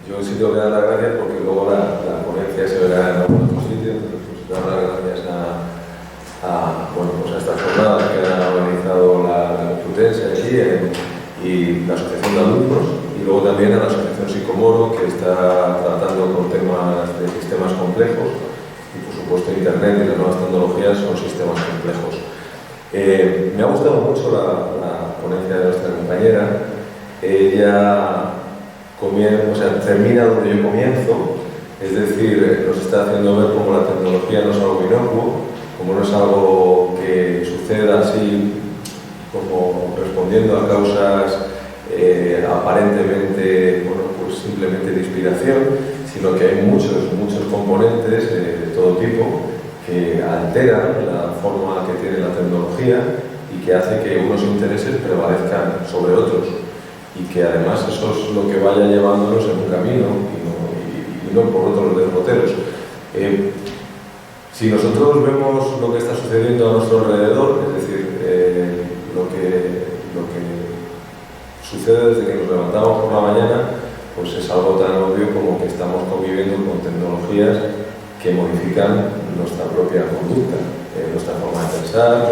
yo sí tengo que dar las gracias porque luego la ponencia se verá en algún otro sitio, entonces pues dar las gracias bueno, pues a estas jornadas que ha organizado la Complutense aquí y la Asociación de Alumnos, y luego también a la Asociación Psicomoro, que está tratando con temas de sistemas complejos, y por supuesto Internet y las nuevas tecnologías son sistemas complejos. Me ha gustado mucho la ponencia de nuestra compañera. Ella termina donde yo comienzo, es decir, nos está haciendo ver cómo la tecnología no es algo inocuo, como no es algo que suceda así como respondiendo a causas aparentemente, bueno, pues simplemente de inspiración, sino que hay muchos componentes de todo tipo que alteran la forma que tiene la tecnología y que hace que unos intereses prevalezcan sobre otros, y que además eso es lo que vaya llevándonos en un camino y no por otros derroteros. Si nosotros vemos lo que está sucediendo a nuestro alrededor, es decir, lo que sucede desde que nos levantamos por la mañana, pues es algo tan obvio como que estamos conviviendo con tecnologías que modifican nuestra propia conducta, nuestra forma de pensar,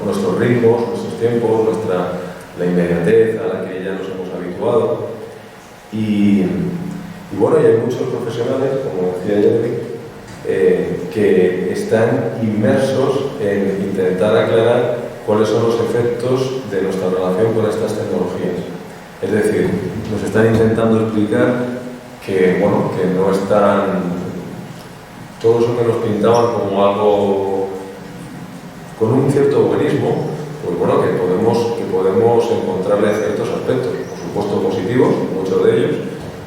nuestros ritmos, nuestros tiempos, la inmediatez a la que ya nos hemos habituado. Y bueno, y hay muchos profesionales, como decía Jerry, que están inmersos en intentar aclarar cuáles son los efectos de nuestra relación con estas tecnologías. Es decir, nos están intentando explicar que, bueno, que no están todo eso que nos pintaban como algo con un cierto buenismo, pues bueno, que podemos encontrarle ciertos aspectos, por supuesto positivos, muchos de ellos,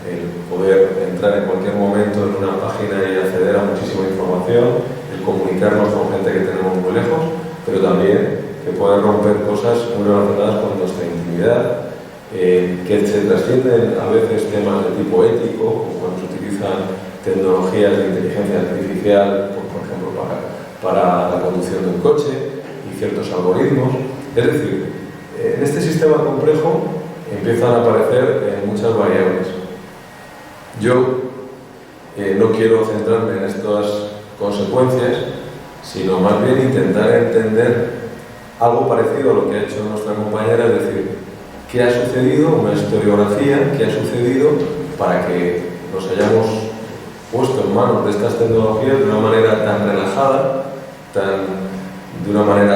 el poder entrar en cualquier momento en una página y acceder a muchísima información, el comunicarnos con gente que tenemos muy lejos, pero también que pueden romper cosas muy relacionadas con nuestra intimidad, que se trascienden a veces temas de tipo ético, como cuando se utilizan tecnologías de inteligencia artificial, por ejemplo, para la conducción de un coche y ciertos algoritmos. Es decir, en este sistema complejo empiezan a aparecer muchas variables. Yo no quiero centrarme en estas consecuencias, sino más bien intentar entender algo parecido a lo que ha hecho nuestra compañera, es decir, qué ha sucedido, una historiografía, qué ha sucedido para que nos hayamos puesto en manos de estas tecnologías de una manera tan relajada, de una manera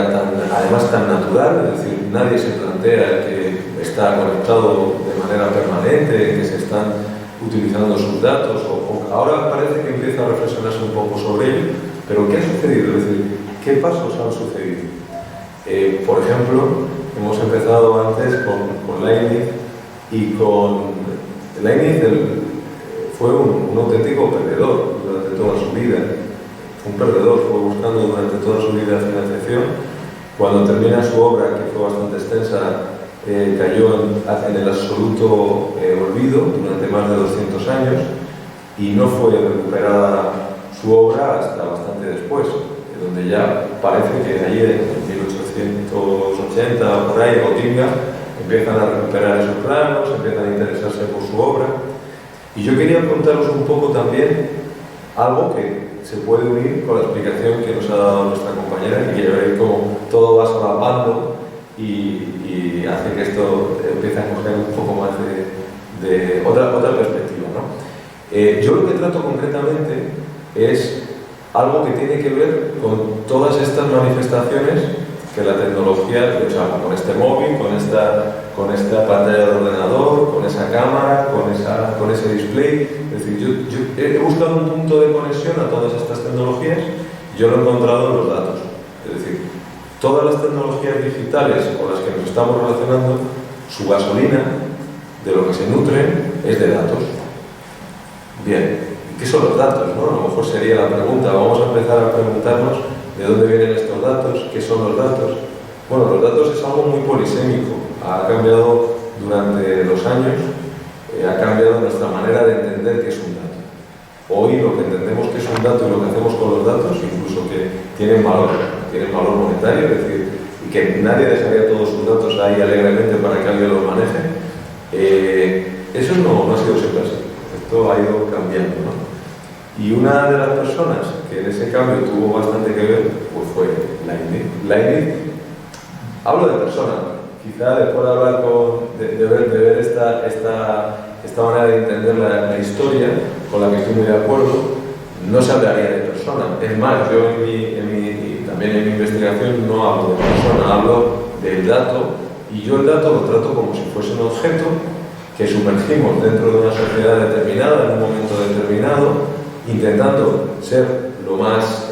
además tan natural, es decir, nadie se plantea que está conectado de manera permanente, que se están utilizando sus datos, o ahora parece que empieza a reflexionarse un poco sobre ello, pero ¿qué ha sucedido? Es decir, ¿qué pasos han sucedido? Por ejemplo, hemos empezado antes con Leibniz, y con Leibniz fue un auténtico perdedor durante toda su vida. Un perdedor, fue buscando durante toda su vida financiación. Cuando termina su obra, que fue bastante extensa, cayó en el absoluto olvido durante más de 200 años y no fue recuperada su obra hasta bastante después, donde ya parece que allí en 1880 por ahí, Gotinga, empiezan a recuperar esos planos, empiezan a interesarse por su obra. Y yo quería contaros un poco también algo que se puede unir con la explicación que nos ha dado nuestra compañera, y que ya veréis cómo todo va solapando y hace que esto empiece a coger un poco más de otra perspectiva, ¿no? Yo lo que trato concretamente es algo que tiene que ver con todas estas manifestaciones que la tecnología, o sea, con este móvil, con esta pantalla de ordenador, con esa cámara, con ese display. Es decir, yo he buscado un punto de conexión a todas estas tecnologías, y yo lo he encontrado en los datos. Es decir, todas las tecnologías digitales con las que nos estamos relacionando, su gasolina, de lo que se nutren, es de datos. Bien, ¿qué son los datos, no? A lo mejor sería la pregunta. Vamos a empezar a preguntarnos de dónde vienen estos datos, qué son los datos. Bueno, los datos es algo muy polisémico. Ha cambiado durante los años, ha cambiado nuestra manera de entender qué es un dato. Hoy lo que entendemos que es un dato y lo que hacemos con los datos, incluso que tienen valor monetario, es decir, y que nadie dejaría todos sus datos ahí alegremente para que alguien los maneje, eso no ha sido siempre así. Esto ha ha ido cambiando, ¿no? Y una de las personas que en ese cambio tuvo bastante que ver, pues fue Leibniz. Hablo de persona, quizá después de hablar de ver esta manera de entender la historia, con la que estoy muy de acuerdo, no se hablaría de persona. Es más, yo también en mi investigación no hablo de persona, hablo del dato, y yo el dato lo trato como si fuese un objeto que sumergimos dentro de una sociedad determinada, en un momento determinado, intentando ser lo más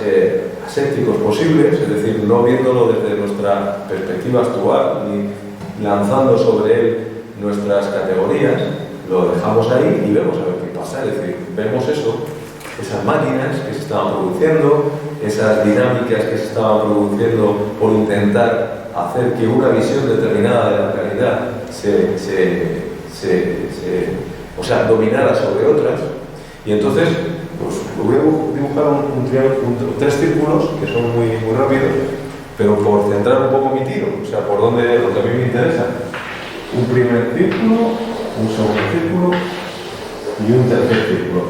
asépticos posibles, es decir, no viéndolo desde nuestra perspectiva actual, ni lanzando sobre él nuestras categorías, lo dejamos ahí y vemos a ver qué pasa. Es decir, vemos eso, esas máquinas que se estaban produciendo, esas dinámicas que se estaban produciendo por intentar hacer que una visión determinada de la realidad dominara sobre otras. Y entonces, pues voy a dibujar tres círculos que son muy rápidos, pero por centrar un poco mi tiro, o sea, por donde lo que a mí me interesa. Un primer círculo, un segundo círculo y un tercer círculo.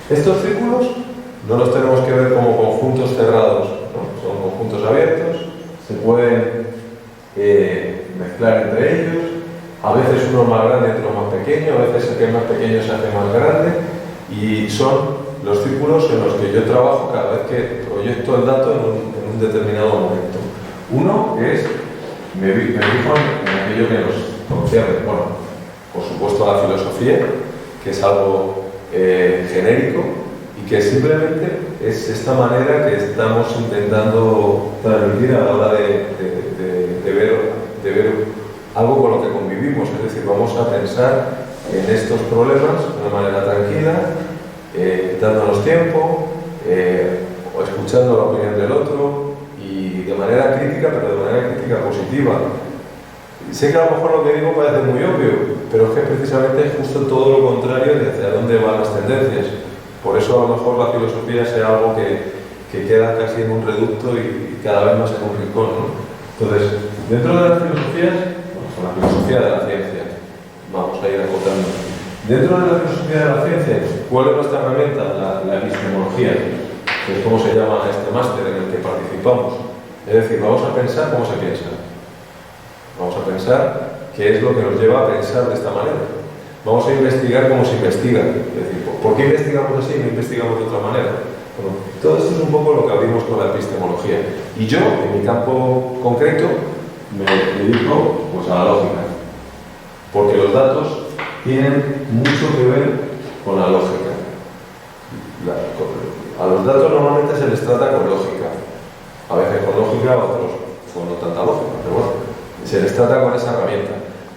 Estos círculos no los tenemos que ver como conjuntos cerrados, ¿no? Son conjuntos abiertos, se pueden mezclar entre ellos, a veces uno más grande y otro más pequeño, a veces el que es más pequeño se hace más grande, y son los círculos en los que yo trabajo cada vez que proyecto el dato en un determinado momento. Uno es, me fijo en aquello que nos concierne, bueno, por supuesto la filosofía, que es algo genérico y que simplemente es esta manera que estamos intentando transmitir a la hora de ver algo con lo que convivimos, es decir, vamos a pensar en estos problemas de una manera tranquila, dándonos tiempo, o escuchando la opinión del otro y de manera crítica, pero de manera crítica positiva. Sé que a lo mejor lo que digo parece muy obvio, pero es que precisamente es justo todo lo contrario de hacia dónde van las tendencias. Por eso a lo mejor la filosofía sea algo que queda casi en un reducto y cada vez más en un rincón, ¿no? Entonces, dentro de las filosofías, la filosofía de la ciencia, vamos a ir acotando. Dentro de la filosofía de la ciencia, ¿cuál es nuestra herramienta? La epistemología, que es como se llama este máster en el que participamos. Es decir, vamos a pensar cómo se piensa. Vamos a pensar qué es lo que nos lleva a pensar de esta manera. Vamos a investigar cómo se investiga. Es decir, ¿por qué investigamos así y no investigamos de otra manera? Bueno, todo esto es un poco lo que abrimos con la epistemología. Y yo, en mi campo concreto, me dedico pues, a la lógica. Porque los datos tienen mucho que ver con la lógica. A los datos normalmente se les trata con lógica. A veces con lógica, a otros con no tanta lógica, pero bueno, se les trata con esa herramienta.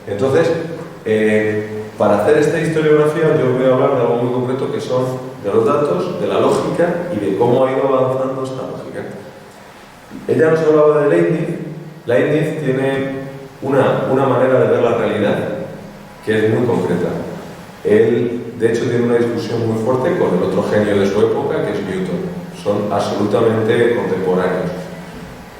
Entonces, para hacer esta historiografía yo voy a hablar de algo muy concreto que son de los datos, de la lógica y de cómo ha ido avanzando esta lógica. Ella nos hablaba de Leibniz. Leibniz tiene una manera de ver la realidad que es muy concreta. Él, de hecho, tiene una discusión muy fuerte con el otro genio de su época, que es Newton. Son absolutamente contemporáneos.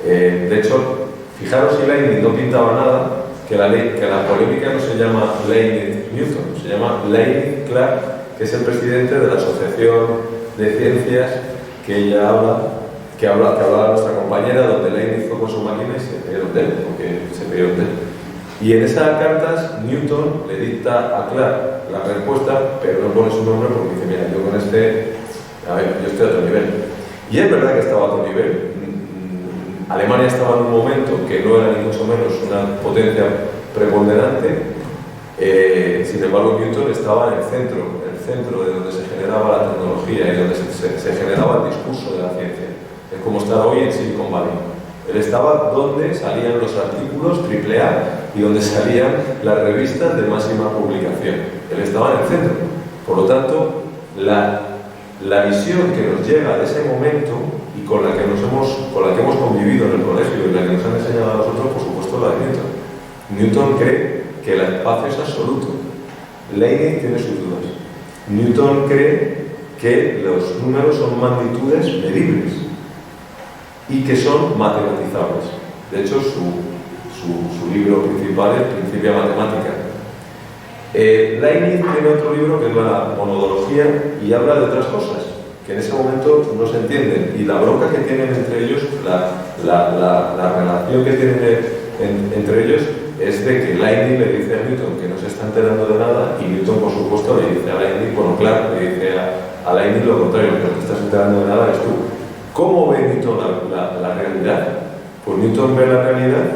De hecho, fijaros si Leibniz no pintaba nada, que la polémica no se llama Leibniz-Newton, se llama Leibniz-Clark, que es el presidente de la Asociación de Ciencias que hablaba nuestra compañera, donde Leibniz fue con su máquina y se pidieron de él, porque se pidieron de él. Y en esas cartas Newton le dicta a Clark la respuesta, pero no pone su nombre porque dice, mira, yo con yo estoy a otro nivel. Y es verdad que estaba a otro nivel. Alemania estaba en un momento que no era ni mucho menos una potencia preponderante, sin embargo Newton estaba en el centro de donde se generaba la tecnología y donde se generaba el discurso de la ciencia. Es como estar hoy en Silicon Valley. Él estaba donde salían los artículos AAA y donde salían las revistas de máxima publicación. Él estaba en el centro. Por lo tanto, la visión que nos llega de ese momento y con la que hemos convivido en el colegio y la que nos han enseñado a nosotros, por supuesto, la de Newton. Newton cree que el espacio es absoluto. Leibniz tiene sus dudas. Newton cree que los números son magnitudes medibles y que son matematizables. De hecho, su libro principal es Principia Mathematica. Leibniz tiene otro libro que es la monodología y habla de otras cosas que en ese momento no se entienden, y la bronca que tienen entre ellos, la relación que tienen entre ellos es de que Leibniz le dice a Newton que no se está enterando de nada, y Newton, por supuesto, le dice a Leibniz, bueno, claro, le dice a Leibniz lo contrario, que no te estás enterando de nada eres tú. ¿Cómo ve Newton la realidad? Pues Newton ve la realidad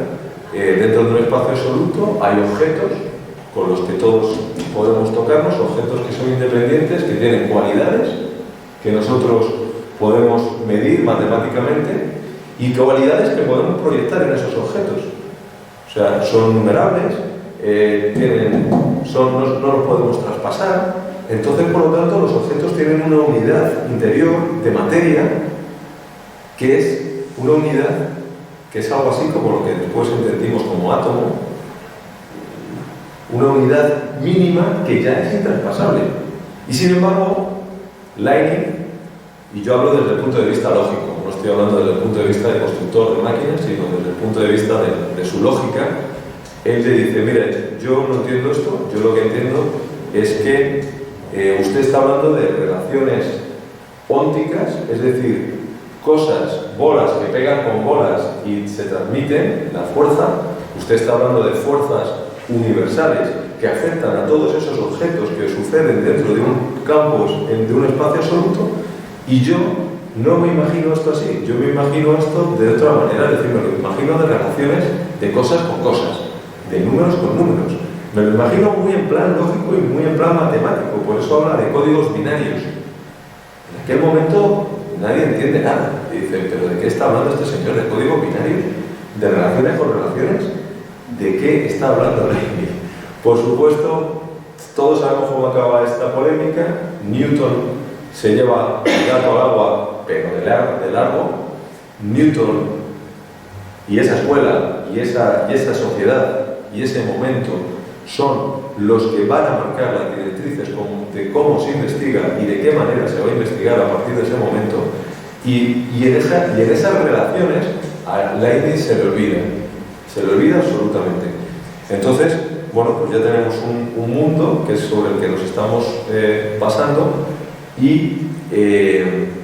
dentro de un espacio absoluto, hay objetos con los que todos podemos tocarnos, objetos que son independientes, que tienen cualidades que nosotros podemos medir matemáticamente y cualidades que podemos proyectar en esos objetos. O sea, son numerables, no los podemos traspasar. Entonces, por lo tanto, los objetos tienen una unidad interior de materia, que es una unidad que es algo así como lo que después entendimos como átomo, una unidad mínima que ya es intraspasable. Y sin embargo, Leibniz, y yo hablo desde el punto de vista lógico, no estoy hablando desde el punto de vista de constructor de máquinas, sino desde el punto de vista de su lógica, él le dice, mire, yo no entiendo esto, yo lo que entiendo es que usted está hablando de relaciones ónticas, es decir, cosas, bolas que pegan con bolas y se transmiten la fuerza. Usted está hablando de fuerzas universales que afectan a todos esos objetos que suceden dentro de un campo, de un espacio absoluto, y yo no me imagino esto así, yo me imagino esto de otra manera, es decir, me lo imagino de relaciones de cosas con cosas, de números con números. Me lo imagino muy en plan lógico y muy en plan matemático, por eso habla de códigos binarios. En aquel momento nadie entiende nada. Y dice, ¿pero de qué está hablando este señor? ¿De códigos binarios? ¿De relaciones con relaciones? ¿De qué está hablando Leibniz? Por supuesto, todos sabemos cómo acaba esta polémica. Newton se lleva el gato al agua, pero de largo. Newton y esa escuela y esa sociedad y ese momento son los que van a marcar las directrices de cómo se investiga y de qué manera se va a investigar a partir de ese momento. Y en esas relaciones a Leibniz se le olvida absolutamente. Entonces, bueno, pues ya tenemos un mundo que es sobre el que nos estamos pasando, y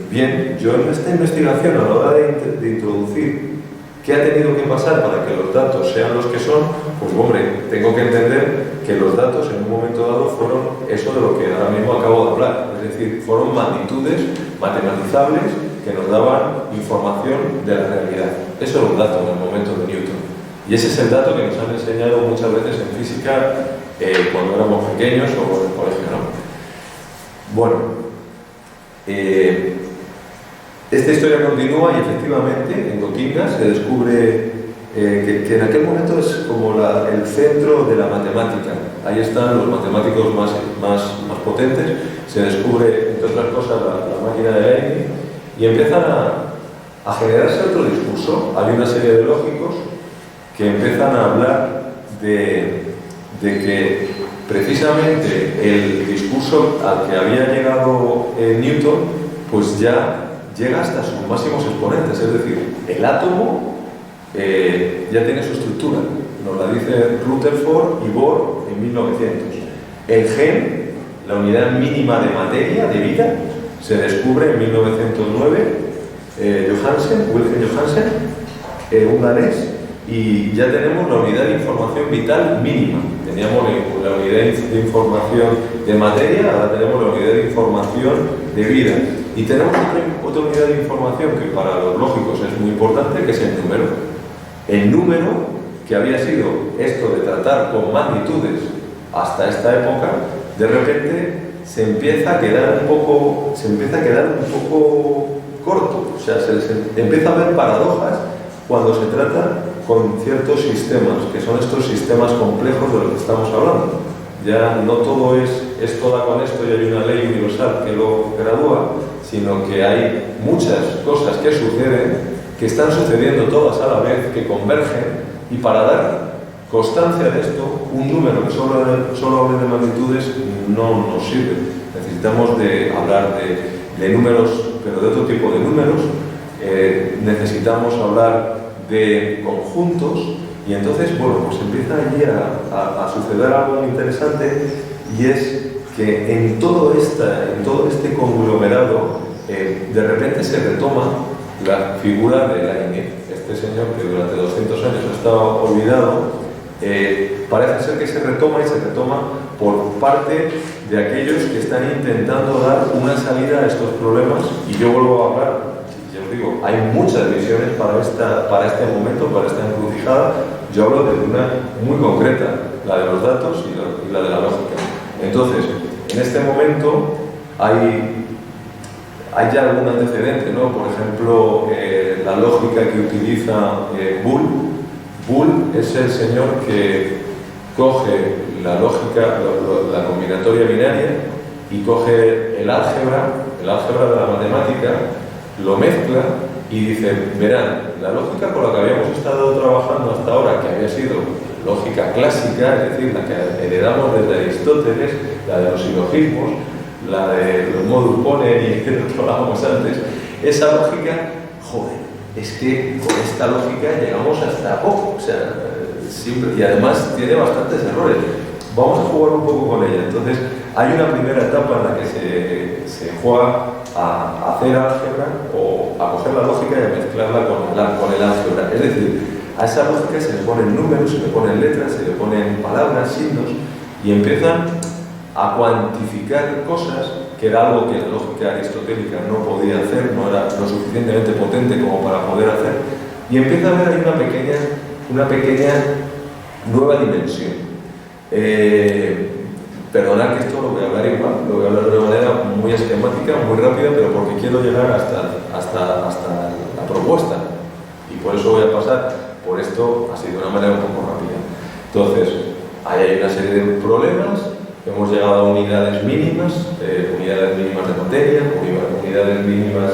bien, yo en esta investigación, a la hora de introducir qué ha tenido que pasar para que los datos sean los que son, pues hombre, tengo que entender que los datos en un momento dado fueron eso de lo que ahora mismo acabo de hablar, es decir, fueron magnitudes matematizables que nos daban información de la realidad. Eso era un dato en el momento de Newton. Y ese es el dato que nos han enseñado muchas veces en física cuando éramos pequeños o en el colegio, ¿no? Bueno, esta historia continúa y efectivamente en Gotinga se descubre que en aquel momento es como el centro de la matemática. Ahí están los matemáticos más potentes. Se descubre, entre otras cosas, la máquina de Leibniz, y empiezan a generarse otro discurso. Hay una serie de lógicos que empiezan a hablar de que precisamente el discurso al que había llegado Newton, pues ya llega hasta sus máximos exponentes, es decir, el átomo ya tiene su estructura, nos la dice Rutherford y Bohr en 1900. El gen, la unidad mínima de materia, de vida, se descubre en 1909, Wilhelm Johansen, un danés, y ya tenemos la unidad de información vital mínima. Teníamos la unidad de información de materia, ahora tenemos la unidad de información de vida. Y tenemos otra unidad de información que para los lógicos es muy importante, que es el número. El número, que había sido esto de tratar con magnitudes hasta esta época, de repente se empieza a quedar un poco corto. O sea, se empieza a ver paradojas cuando se trata con ciertos sistemas, que son estos sistemas complejos de los que estamos hablando. Ya no todo es toda con esto y hay una ley universal que lo gradúa, sino que hay muchas cosas que suceden, que están sucediendo todas a la vez, que convergen, y para dar constancia de esto, un número que solo hable de magnitudes no nos sirve. Necesitamos de hablar de números, pero de otro tipo de números. Necesitamos hablar de conjuntos, Y entonces, bueno, pues empieza allí a suceder algo muy interesante, y es que en todo este conglomerado, de repente se retoma la figura de Leibniz, este señor que durante 200 años ha estado olvidado. Parece ser que se retoma, y se retoma por parte de aquellos que están intentando dar una salida a estos problemas. Y yo vuelvo a hablar, ya os digo, hay muchas visiones para este momento, para esta encrucijada. Yo hablo de una muy concreta, la de los datos y la de la lógica. Entonces, en este momento hay ya algún antecedente, ¿no? Por ejemplo, la lógica que utiliza Boole. Boole es el señor que coge la lógica, la combinatoria binaria, y coge el álgebra de la matemática, lo mezcla y dice, verán, la lógica con la que habíamos estado trabajando hasta ahora, que había sido lógica clásica, es decir, la que heredamos desde Aristóteles, la de los silogismos, la de los modus ponens, que hablábamos antes, esa lógica, joder, es que con esta lógica llegamos hasta poco, o sea, siempre, y además tiene bastantes errores. Vamos a jugar un poco con ella. Entonces, hay una primera etapa en la que se juega a hacer álgebra, o a coger la lógica y a mezclarla con el álgebra. Es decir, a esa lógica se le ponen números, se le ponen letras, se le ponen palabras, signos, y empiezan a cuantificar cosas, que era algo que la lógica aristotélica no podía hacer, no era lo suficientemente potente como para poder hacer, y empieza a haber ahí una pequeña nueva dimensión. Perdonad que esto lo voy a hablar igual, lo voy a hablar de una manera muy esquemática, muy rápida, pero porque quiero llegar hasta la propuesta, y por eso voy a pasar por esto así de una manera un poco rápida. Entonces, ahí hay una serie de problemas. Hemos llegado a unidades mínimas de materia, unidades mínimas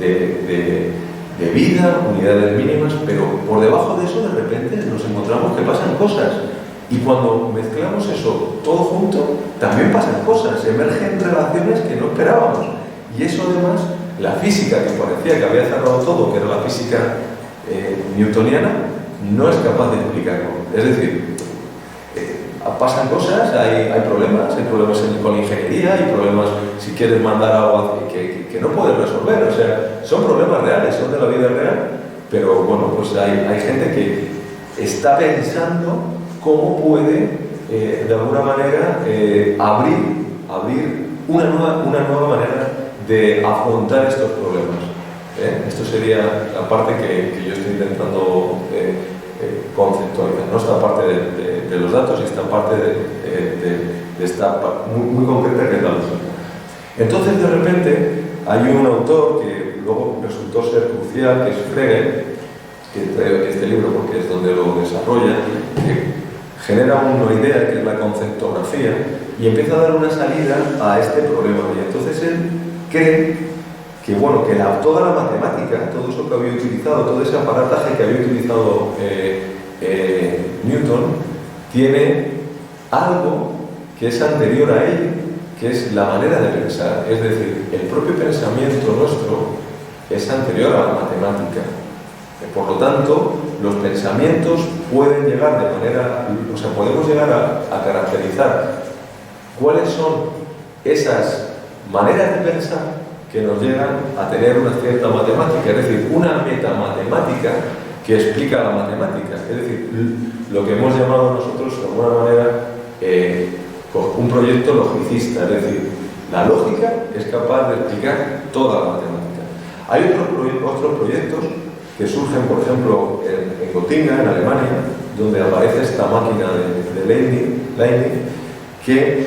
de vida, unidades mínimas, pero por debajo de eso de repente nos encontramos que pasan cosas. Y cuando mezclamos eso todo junto, también pasan cosas, emergen relaciones que no esperábamos. Y eso además, la física que parecía que había cerrado todo, que era la física newtoniana, no es capaz de explicarlo. Es decir, pasan cosas, hay problemas con ingeniería, hay problemas si quieres mandar algo que no puedes resolver, o sea, son problemas reales, son de la vida real, pero bueno, pues hay gente que está pensando cómo puede, de alguna manera, abrir una nueva manera de afrontar estos problemas. Esto sería la parte que yo estoy intentando conceptualizar, ¿no? Esta parte de los datos y esta parte de esta muy concreta que es la lógica. Entonces, de repente, hay un autor que luego resultó ser crucial, que es Frege, que traigo aquí este libro porque es donde lo desarrolla, que genera una idea que es la conceptografía, y empieza a dar una salida a este problema. Y entonces él cree que, bueno, que toda la matemática, todo eso que había utilizado, todo ese aparataje que había utilizado Newton, tiene algo que es anterior a él, que es la manera de pensar. Es decir, el propio pensamiento nuestro es anterior a la matemática. Por lo tanto, los pensamientos pueden llegar de manera, o sea, podemos llegar a caracterizar cuáles son esas maneras de pensar que nos llegan a tener una cierta matemática, es decir, una metamatemática que explica la matemática, es decir, lo que hemos llamado nosotros de alguna manera un proyecto logicista, es decir, la lógica es capaz de explicar toda la matemática. Hay otros proyectos que surgen, por ejemplo, en Göttingen, en Alemania, donde aparece esta máquina de Leibniz, que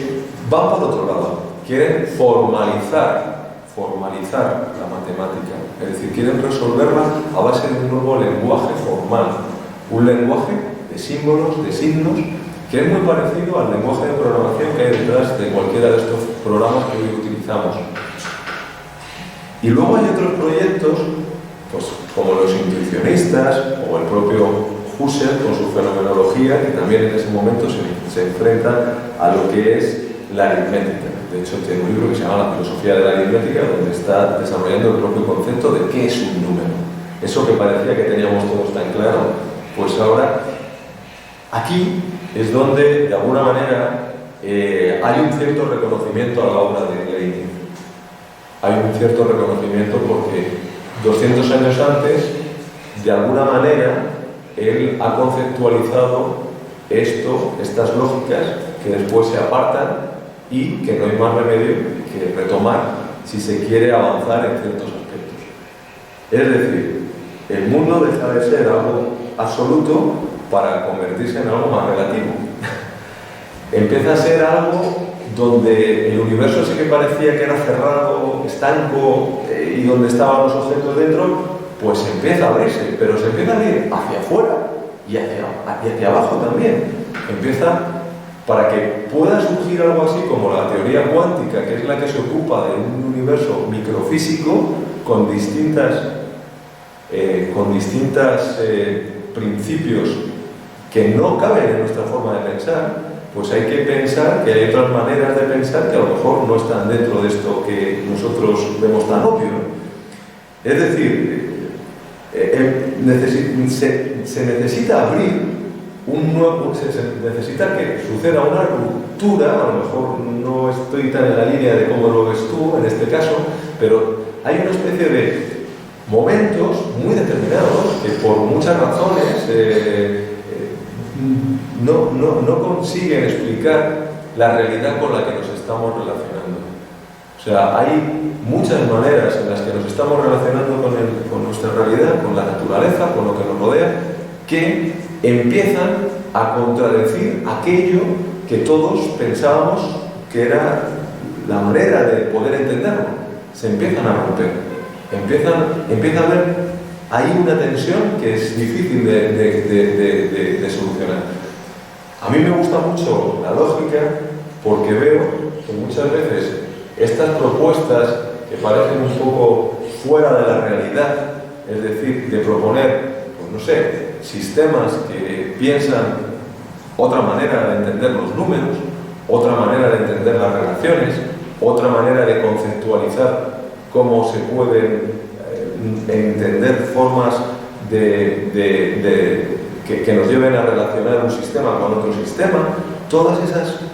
va por otro lado, quieren formalizar la matemática, es decir, quieren resolverla a base de un nuevo lenguaje formal, un lenguaje de símbolos, de signos, que es muy parecido al lenguaje de programación que hay detrás de cualquiera de estos programas que hoy utilizamos. Y luego hay otros proyectos, pues, como los intuicionistas o el propio Husserl con su fenomenología, que también en ese momento se enfrenta a lo que es la aritmética. De hecho, tiene un libro que se llama La filosofía de la aritmética, donde está desarrollando el propio concepto de qué es un número. Eso que parecía que teníamos todos tan claro, pues ahora Aquí es donde, de alguna manera, hay un cierto reconocimiento a la obra de Lenin. Hay un cierto reconocimiento porque 200 años antes, de alguna manera, él ha conceptualizado estas lógicas que después se apartan y que no hay más remedio que retomar si se quiere avanzar en ciertos aspectos. Es decir, el mundo deja de ser algo absoluto para convertirse en algo más relativo. Empieza a ser algo donde el universo sí que parecía que era cerrado, estanco, y donde estaban los objetos dentro, pues empieza a abrirse, pero se empieza a ir hacia afuera y hacia abajo también. Empieza para que pueda surgir algo así como la teoría cuántica, que es la que se ocupa de un universo microfísico con distintos principios que no caben en nuestra forma de pensar. Pues hay que pensar que hay otras maneras de pensar que a lo mejor no están dentro de esto que nosotros vemos tan obvio. Es decir, se necesita abrir se necesita que suceda una ruptura. A lo mejor no estoy tan en la línea de cómo lo ves tú en este caso, pero hay una especie de momentos muy determinados que por muchas razones no consiguen explicar la realidad con la que nos estamos relacionando. O sea, hay muchas maneras en las que nos estamos relacionando con nuestra realidad, con la naturaleza, con lo que nos rodea, que empiezan a contradecir aquello que todos pensábamos que era la manera de poder entenderlo. Se empiezan a romper. Empieza a haber hay una tensión que es difícil de solucionar. A mí me gusta mucho la lógica porque veo que muchas veces estas propuestas que parecen un poco fuera de la realidad, es decir, de proponer, pues no sé, sistemas que piensan otra manera de entender los números, otra manera de entender las relaciones, otra manera de conceptualizar cómo se pueden entender formas que nos lleven a relacionar un sistema con otro sistema. Todas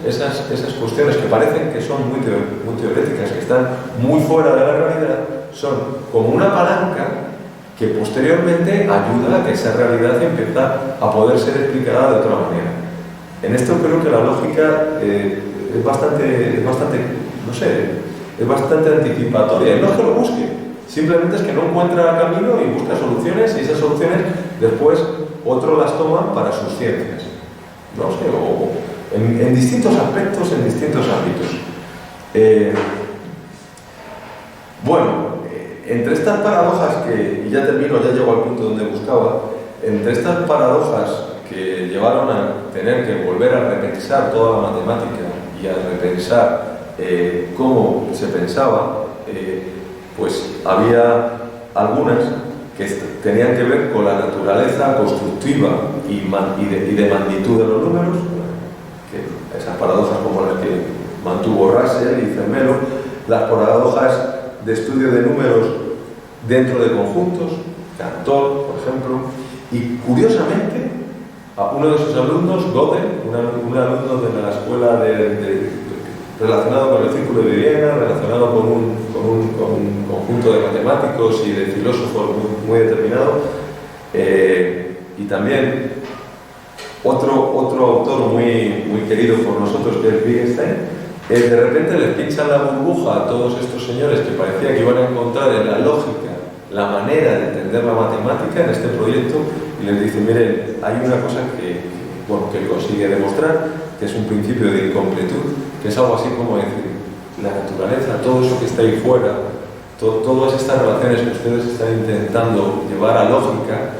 esas cuestiones que parecen que son muy teoréticas, que están muy fuera de la realidad, son como una palanca que posteriormente ayuda a que esa realidad empiece a poder ser explicada de otra manera. En esto creo que la lógica es bastante, no sé, es bastante anticipatoria. No es que lo busque, simplemente es que no encuentra camino y busca soluciones, y esas soluciones después otros las toman para sus ciencias. No sé, o en distintos aspectos, en distintos ámbitos. Entre estas paradojas y ya termino, ya llego al punto donde buscaba, entre estas paradojas que llevaron a tener que volver a repensar toda la matemática y a repensar cómo se pensaba, pues había algunas que tenían que ver con la naturaleza constructiva y de magnitud de los números, que esas paradojas como las que mantuvo Russell y Zermelo, las paradojas de estudio de números dentro de conjuntos, Cantor, por ejemplo, y curiosamente, a uno de sus alumnos, Gödel, un alumno de la escuela relacionado con el Círculo de Viena, relacionado con un conjunto de matemáticos y de filósofos muy determinado, y también otro autor muy querido por nosotros, que es Wittgenstein. De repente les pinchan la burbuja a todos estos señores que parecía que iban a encontrar en la lógica la manera de entender la matemática en este proyecto, y les dicen: miren, hay una cosa que él consigue demostrar, que es un principio de incompletud, que es algo así como decir, la naturaleza, todo eso que está ahí fuera, todas estas relaciones que ustedes están intentando llevar a lógica,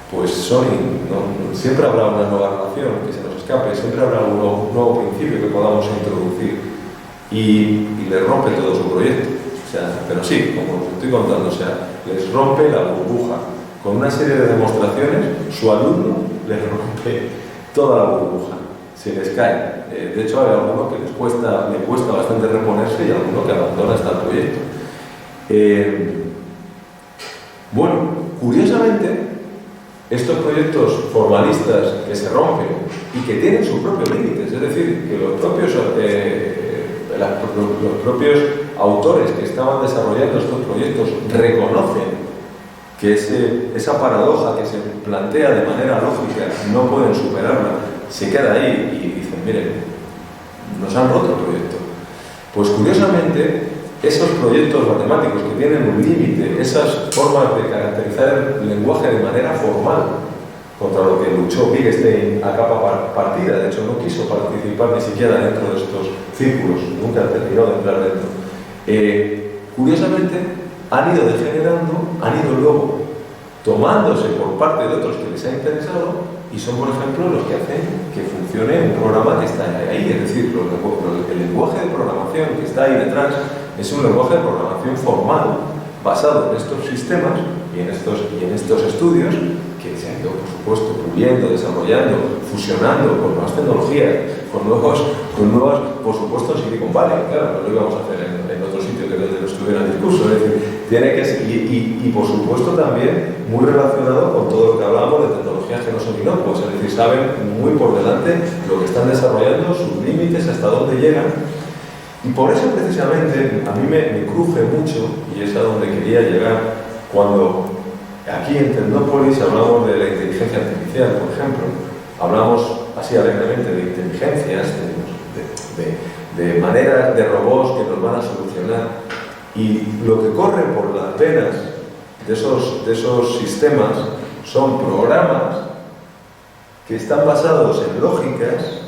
pues siempre habrá una nueva relación que se nos escape, siempre habrá un nuevo principio que podamos introducir, y les rompe todo su proyecto. O sea, pero sí, como os estoy contando, o sea, les rompe la burbuja. Con una serie de demostraciones, su alumno les rompe toda la burbuja, se les cae. De hecho, hay algunos que le cuesta bastante reponerse, y alguno que abandona hasta el proyecto. Curiosamente, estos proyectos formalistas que se rompen y que tienen sus propios límites, es decir, que los propios autores que estaban desarrollando estos proyectos reconocen que esa paradoja que se plantea de manera lógica no pueden superarla, se queda ahí y dicen, miren, nos han roto el proyecto. Pues curiosamente, esos proyectos matemáticos que tienen un límite, esas formas de caracterizar el lenguaje de manera formal, contra lo que luchó Wittgenstein a capa partida, de hecho no quiso participar ni siquiera dentro de estos círculos, nunca terminó de entrar dentro. Curiosamente, han ido degenerando, han ido luego tomándose por parte de otros que les ha interesado y son, por ejemplo, los que hacen que funcione un programa que está ahí, es decir, el lenguaje de programación que está ahí detrás es un lenguaje de programación formal basado en estos sistemas y en estos estudios que se han ido, por supuesto, puliendo, desarrollando, fusionando con nuevas tecnologías, con nuevas, por supuesto, en Silicon Valley, claro, no lo íbamos a hacer en otro sitio que donde no estuviera el discurso, es decir, tiene que ser, y por supuesto también muy relacionado con todo lo que hablábamos de tecnologías que no son inocuas, es decir, saben muy por delante lo que están desarrollando, sus límites, hasta dónde llegan, y por eso precisamente a mí me cruje mucho, y es a donde quería llegar, cuando aquí en Tecnópolis hablamos de la inteligencia artificial, por ejemplo, hablamos así alegremente de inteligencias, de maneras, de robots que nos van a solucionar, y lo que corre por las venas de esos sistemas son programas que están basados en lógicas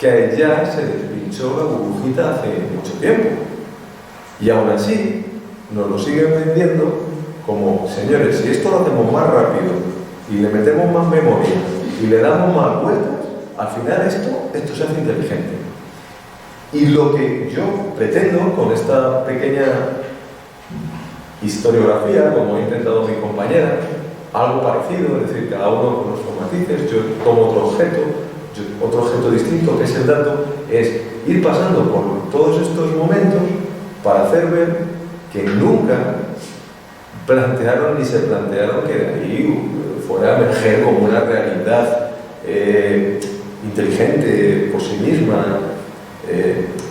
que ya se despinchó la burbujita hace mucho tiempo. Y aún así nos lo siguen vendiendo como, señores, si esto lo hacemos más rápido y le metemos más memoria y le damos más vueltas, al final esto se hace inteligente. Y lo que yo pretendo con esta pequeña historiografía, como ha intentado mi compañera, algo parecido, es decir, cada uno con nuestros matices, yo tomo otro objeto distinto, que es el dato, es ir pasando por todos estos momentos para hacer ver que nunca plantearon ni se plantearon que de ahí fuera a emerger como una realidad inteligente por sí misma,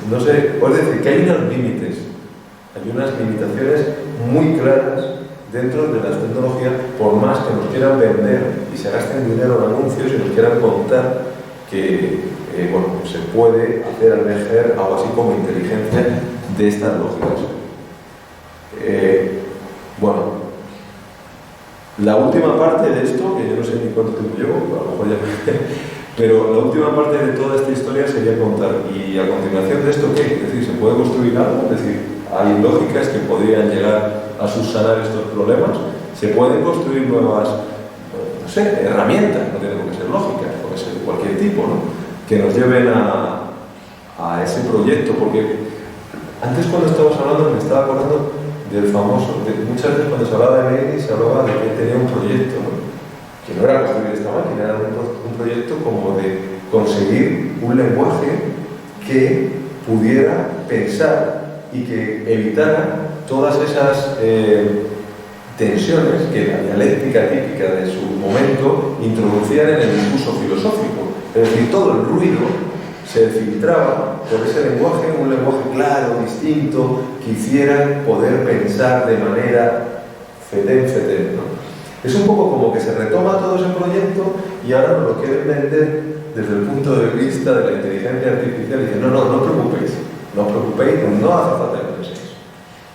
no sé, es decir, que hay unos límites, hay unas limitaciones muy claras dentro de las tecnologías, por más que nos quieran vender y se gasten dinero en anuncios y nos quieran contar que se puede hacer emerger algo así como inteligencia de estas lógicas. La última parte de esto, que yo no sé ni cuánto tiempo llevo, a lo mejor ya pero la última parte de toda esta historia sería contar, y a continuación de esto, ¿qué? Es decir, ¿se puede construir algo? Es decir, hay lógicas que podrían llegar a subsanar estos problemas, se pueden construir nuevas, no sé, herramientas, no tienen por qué ser lógicas, puede ser de cualquier tipo, ¿no? Que nos lleven a ese proyecto, porque antes cuando estábamos hablando me estaba acordando del famoso, muchas veces cuando se hablaba de Lenin se hablaba de que tenía un proyecto, ¿no? Que no era construir esta máquina, era un proyecto como de conseguir un lenguaje que pudiera pensar y que evitara todas esas tensiones que la dialéctica típica de su momento introducían en el discurso filosófico. Es decir, todo el ruido se filtraba por ese lenguaje, un lenguaje claro, distinto, que hiciera poder pensar de manera fetén, ¿no? Es un poco como que se retoma todo ese proyecto y ahora nos lo quieren vender desde el punto de vista de la inteligencia artificial y dicen, no os preocupéis, no hace falta que penséis.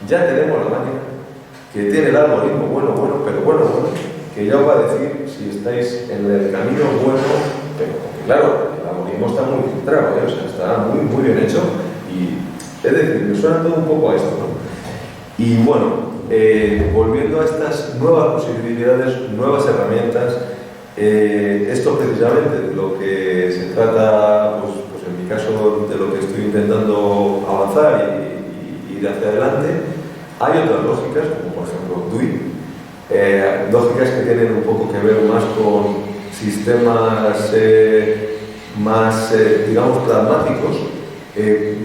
Ya tenemos la máquina que tiene el algoritmo bueno, que ya os va a decir si estáis en el camino bueno, pero porque claro, el algoritmo está muy filtrado, o sea, está muy bien hecho y es decir, me suena todo un poco a esto, ¿no? Y bueno, volviendo a estas nuevas posibilidades, nuevas herramientas, esto precisamente de lo que se trata, pues en mi caso de lo que estoy intentando avanzar y ir hacia adelante. Hay otras lógicas, como por ejemplo Dewey, lógicas que tienen un poco que ver más con sistemas más, digamos, pragmáticos, que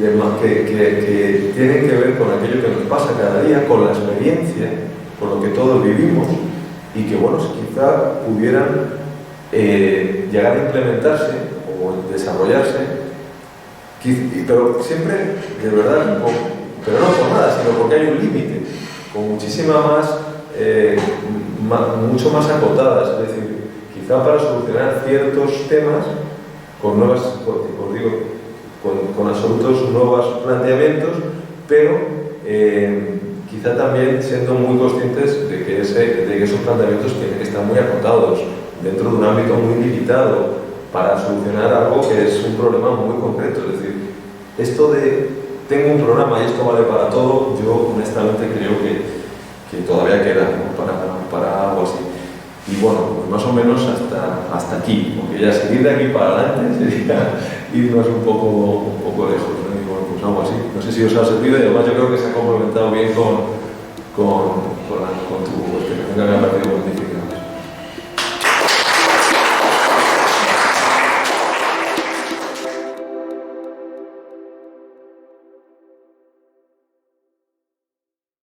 tienen que ver con aquello que nos pasa cada día, con la experiencia, con lo que todos vivimos, y que, bueno, quizá pudieran llegar a implementarse o desarrollarse, pero siempre, de verdad, pero no por nada, sino porque hay un límite, con mucho más acotadas, es decir, quizá para solucionar ciertos temas con nuevas, os digo, con absolutos nuevos planteamientos, pero quizá también siendo muy conscientes de que esos planteamientos tienen que estar muy acotados dentro de un ámbito muy limitado para solucionar algo que es un problema muy concreto. Es decir, esto de tengo un programa y esto vale para todo, yo honestamente creo que todavía queda, ¿no?, para algo así. Y bueno, pues más o menos hasta aquí, porque ya seguir de aquí para adelante sería irnos un poco lejos, ¿no? Y bueno, pues algo así. No sé si os ha servido, y además yo creo que se ha complementado bien con tu explicación, que me ha